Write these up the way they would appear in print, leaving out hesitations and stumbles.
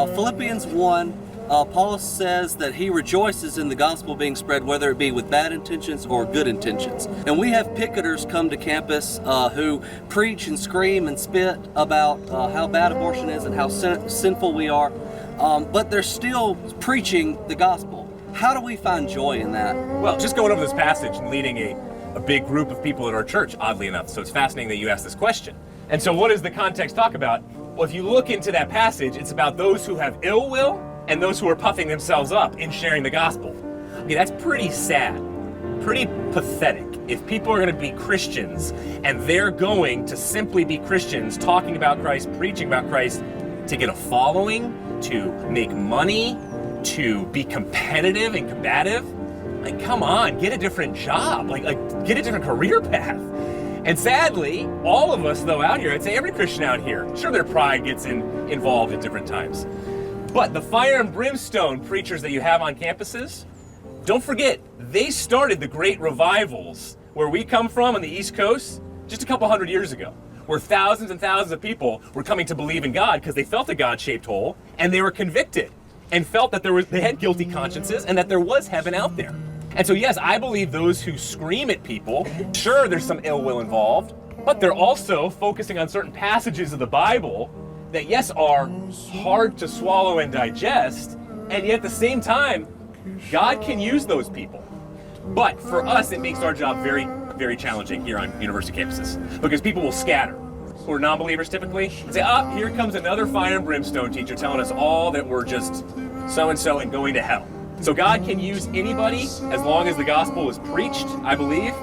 Philippians 1, Paul says that he rejoices in the gospel being spread, whether it be with bad intentions or good intentions. And we have picketers come to campus who preach and scream and spit about how bad abortion is and how sinful we are, but they're still preaching the gospel. How do we find joy in that? Well, just going over this passage and leading a big group of people at our church, oddly enough, so it's fascinating that you asked this question. And so what does the context talk about? Well, if you look into that passage, it's about those who have ill will and those who are puffing themselves up in sharing the gospel. Okay, that's pretty sad, pretty pathetic. If people are going to be Christians and they're going to simply be Christians, talking about Christ, preaching about Christ, to get a following, to make money, to be competitive and combative, like, come on, get a different job, like get a different career path. And sadly, all of us, though, out here, I'd say every Christian out here, sure, their pride gets involved at different times. But the fire and brimstone preachers that you have on campuses, don't forget, they started the great revivals where we come from on the East Coast just a couple hundred years ago, where thousands and thousands of people were coming to believe in God because they felt a God-shaped hole and they were convicted and felt that they had guilty consciences and that there was heaven out there. And so yes, I believe those who scream at people, sure, there's some ill will involved, but they're also focusing on certain passages of the Bible that, yes, are hard to swallow and digest, and yet at the same time, God can use those people. But for us, it makes our job very, very challenging here on university campuses, because people will scatter, who are non-believers typically, and say, here comes another fire and brimstone teacher telling us all that we're just so-and-so and going to hell. So God can use anybody as long as the gospel is preached, I believe,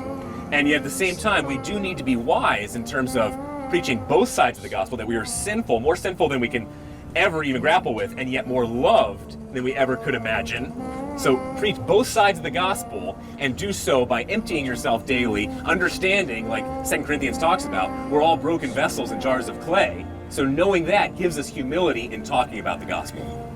and yet at the same time, we do need to be wise in terms of preaching both sides of the gospel, that we are sinful, more sinful than we can ever even grapple with, and yet more loved than we ever could imagine. So preach both sides of the gospel, and do so by emptying yourself daily, understanding, like 2 Corinthians talks about, we're all broken vessels and jars of clay. So knowing that gives us humility in talking about the gospel.